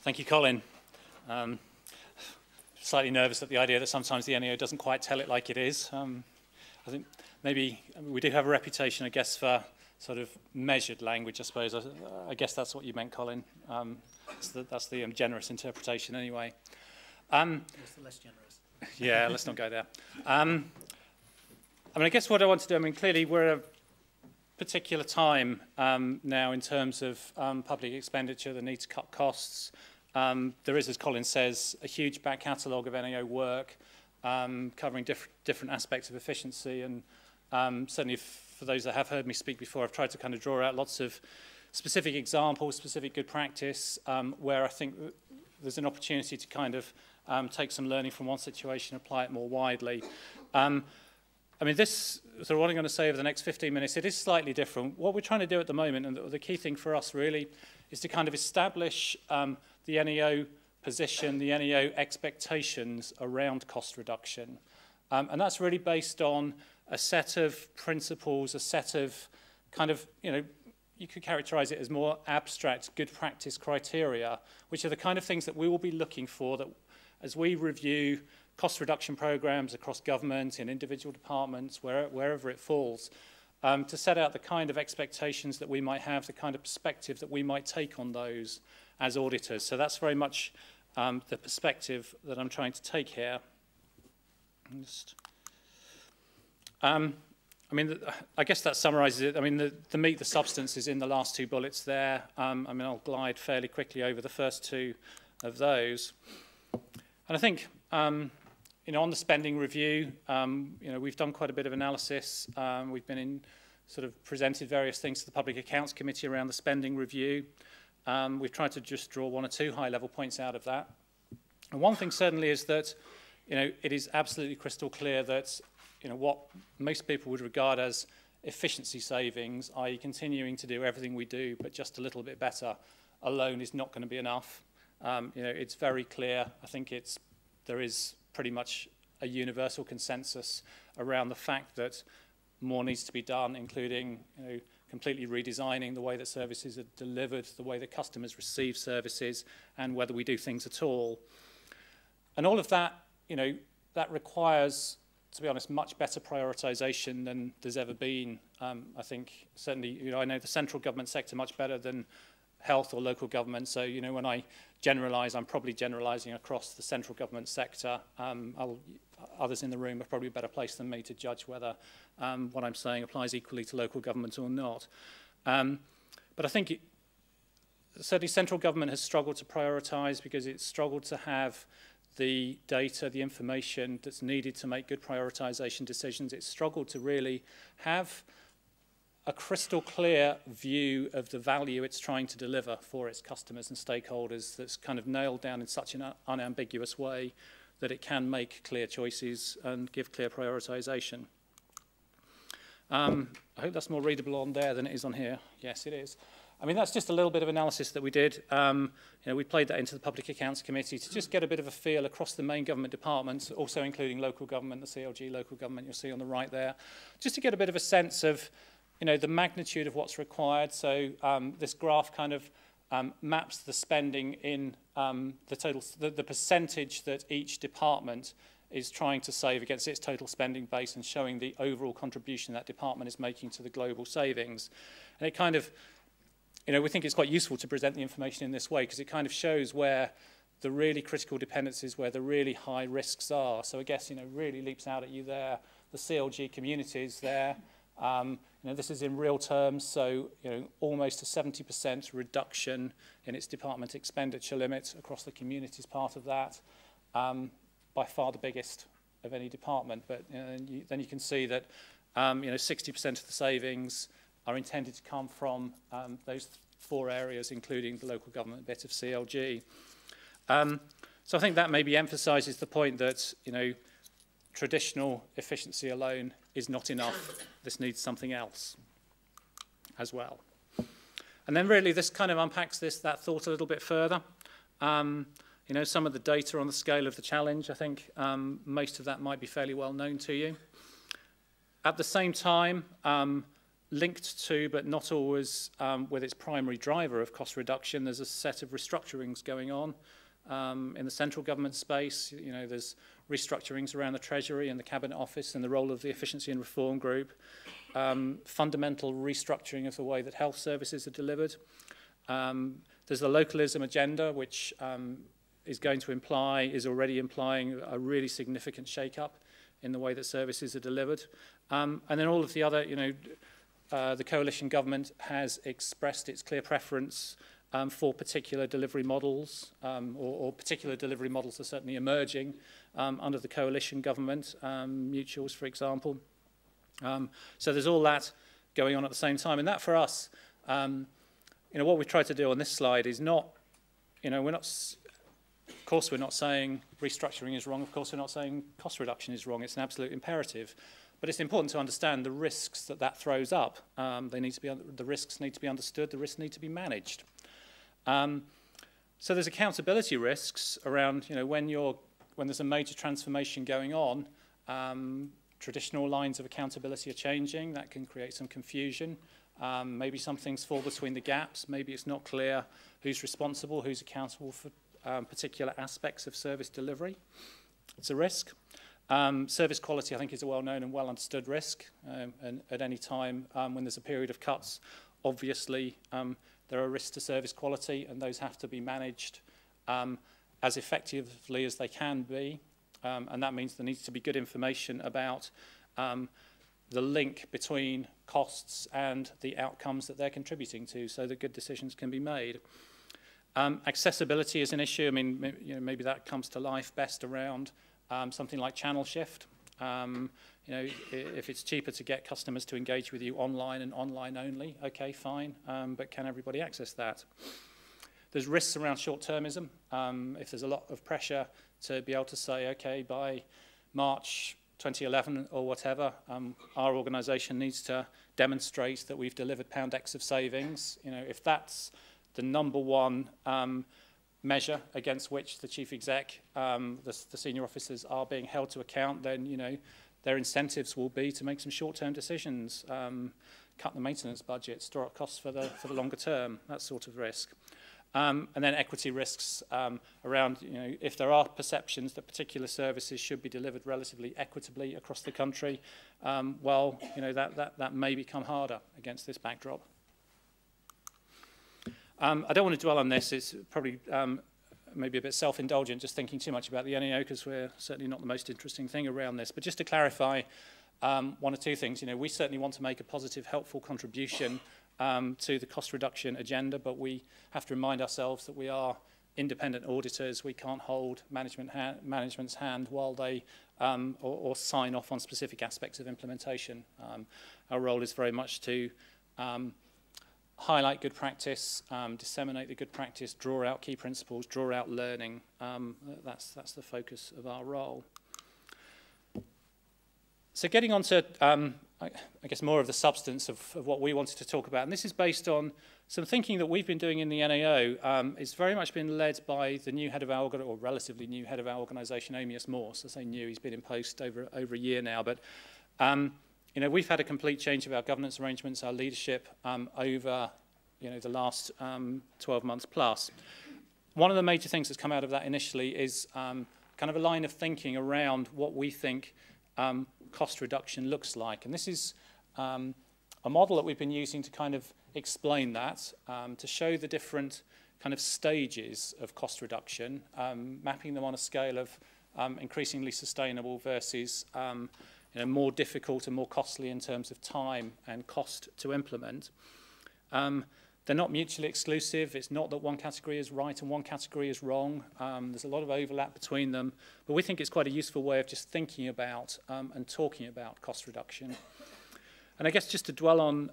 Thank you, Colin. Slightly nervous at the idea that sometimes the NEO doesn't quite tell it like it is. I think maybe we do have a reputation, I guess, for sort of measured language, I suppose. I guess that's what you meant, Colin. That's the generous interpretation anyway. It's the less generous. Yeah, let's not go there. I mean, I guess what I want to do, I mean, clearly we're at a particular time now in terms of public expenditure, the need to cut costs. There is, as Colin says, a huge back catalogue of NEO work covering different aspects of efficiency, and certainly for those that have heard me speak before, I've tried to kind of draw out lots of specific examples, specific good practice, where I think there's an opportunity to kind of take some learning from one situation, apply it more widely. I mean, this, so what I'm going to say over the next 15 minutes, it is slightly different. What we're trying to do at the moment, and the key thing for us really, is to kind of establish the NEO position, the NEO expectations around cost reduction. And that's really based on a set of principles, a set of kind of, you could characterize it as more abstract good practice criteria, which are the kind of things that we will be looking for that as we review cost reduction programs across government, in individual departments, wherever it falls, to set out the kind of expectations that we might have, the kind of perspective that we might take on those as auditors. So that's very much the perspective that I'm trying to take here. I mean, I guess that summarizes it. I mean, the meat, the substance is in the last two bullets there. I mean, I'll glide fairly quickly over the first two of those. And I think, on the spending review, we've done quite a bit of analysis. We've been in sort of presented various things to the Public Accounts Committee around the spending review. We've tried to just draw one or two high-level points out of that. And one thing certainly is that, it is absolutely crystal clear that, what most people would regard as efficiency savings, i.e. continuing to do everything we do, but just a little bit better, alone is not going to be enough. It's very clear. I think there is pretty much a universal consensus around the fact that more needs to be done, including, completely redesigning the way that services are delivered, the way that customers receive services, and whether we do things at all. And all of that, that requires, to be honest, much better prioritization than there's ever been. I think certainly, I know the central government sector much better than health or local government. So, when I generalize, I'm probably generalizing across the central government sector. Others in the room are probably a better place than me to judge whether what I'm saying applies equally to local government or not. But I think certainly central government has struggled to prioritize because it's struggled to have the data, the information that's needed to make good prioritization decisions. It's struggled to really have a crystal clear view of the value it's trying to deliver for its customers and stakeholders that's kind of nailed down in such an unambiguous way that it can make clear choices and give clear prioritization. I hope that's more readable on there than it is on here. Yes, it is. I mean, that's just a little bit of analysis that we did. We played that into the Public Accounts Committee to just get a bit of a feel across the main government departments, also including local government, the CLG local government you'll see on the right there, just to get a bit of a sense of the magnitude of what's required. So this graph kind of maps the spending in the percentage that each department is trying to save against its total spending base and showing the overall contribution that department is making to the global savings. And it kind of, we think it's quite useful to present the information in this way because it kind of shows where the really critical dependencies, where the really high risks are. So I guess, really leaps out at you there. The CLG communities there. This is in real terms, so almost a 70% reduction in its department expenditure limit across the communities part of that, by far the biggest of any department. But then you can see that 60% of the savings are intended to come from those four areas, including the local government bit of CLG. So I think that maybe emphasises the point that traditional efficiency alone is not enough. This needs something else as well. And then really this kind of unpacks that thought a little bit further. Some of the data on the scale of the challenge, I think most of that might be fairly well known to you. At the same time, linked to, but not always with its primary driver of cost reduction, there's a set of restructurings going on. In the central government space, you know, there's restructurings around the Treasury and the Cabinet Office and the role of the Efficiency and Reform Group, fundamental restructuring of the way that health services are delivered. There's the localism agenda, which is already implying a really significant shake-up in the way that services are delivered. And then all of the other, you know, the coalition government has expressed its clear preference for particular delivery models, or particular delivery models are certainly emerging under the coalition government, mutuals, for example. So there's all that going on at the same time. And that for us, you know, what we've tried to do on this slide is not, you know, of course we're not saying restructuring is wrong, of course we're not saying cost reduction is wrong, it's an absolute imperative. But it's important to understand the risks that throws up. The risks need to be understood, the risks need to be managed. So there's accountability risks around, you know, when there's a major transformation going on, traditional lines of accountability are changing, that can create some confusion. Maybe some things fall between the gaps, maybe it's not clear who's responsible, who's accountable for particular aspects of service delivery. It's a risk. Service quality, I think, is a well-known and well-understood risk. And at any time when there's a period of cuts, obviously there are risks to service quality, and those have to be managed as effectively as they can be. And that means there needs to be good information about the link between costs and the outcomes that they're contributing to, so that good decisions can be made. Accessibility is an issue. I mean, you know, maybe that comes to life best around something like channel shift. You know, if it's cheaper to get customers to engage with you online and online only, okay, fine, but can everybody access that? There's risks around short-termism. If there's a lot of pressure to be able to say, okay, by March 2011 or whatever, our organisation needs to demonstrate that we've delivered £X of savings. You know, if that's the number one measure against which the chief exec, the senior officers are being held to account, then, you know, their incentives will be to make some short-term decisions, cut the maintenance budget, store up costs for the longer term, that sort of risk. And then equity risks around, you know, if there are perceptions that particular services should be delivered relatively equitably across the country, well, you know, that may become harder against this backdrop. I don't want to dwell on this. It's probably maybe a bit self-indulgent just thinking too much about the NAO, because we're certainly not the most interesting thing around this. But just to clarify one or two things, you know, we certainly want to make a positive, helpful contribution to the cost reduction agenda, but we have to remind ourselves that we are independent auditors. We can't hold management's hand while they or sign off on specific aspects of implementation. Our role is very much to highlight good practice, disseminate the good practice, draw out key principles, draw out learning. That's the focus of our role. So getting on to, I guess, more of the substance of what we wanted to talk about, and this is based on some thinking that we've been doing in the NAO. It's very much been led by the new head of our, or relatively new head of our organisation, Amias Morse. I say new, he's been in post over a year now, but you know, we've had a complete change of our governance arrangements, our leadership over, you know, the last 12 months plus. One of the major things that's come out of that initially is kind of a line of thinking around what we think cost reduction looks like. And this is a model that we've been using to kind of explain that, to show the different kind of stages of cost reduction, mapping them on a scale of increasingly sustainable versus you know, more difficult and more costly in terms of time and cost to implement. They're not mutually exclusive. It's not that one category is right and one category is wrong. There's a lot of overlap between them, but we think it's quite a useful way of just thinking about and talking about cost reduction. And I guess just to dwell on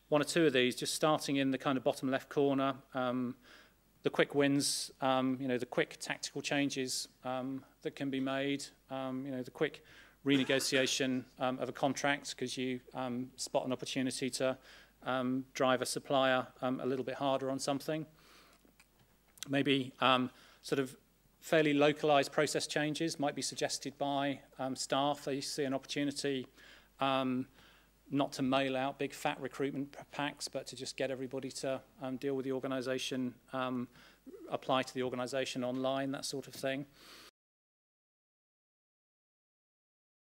one or two of these, just starting in the kind of bottom left corner, the quick wins, you know, the quick tactical changes that can be made, you know, the quick renegotiation of a contract because you spot an opportunity to drive a supplier a little bit harder on something. Maybe sort of fairly localized process changes might be suggested by staff. They see an opportunity not to mail out big fat recruitment packs, but to just get everybody to deal with the organisation, apply to the organisation online, that sort of thing.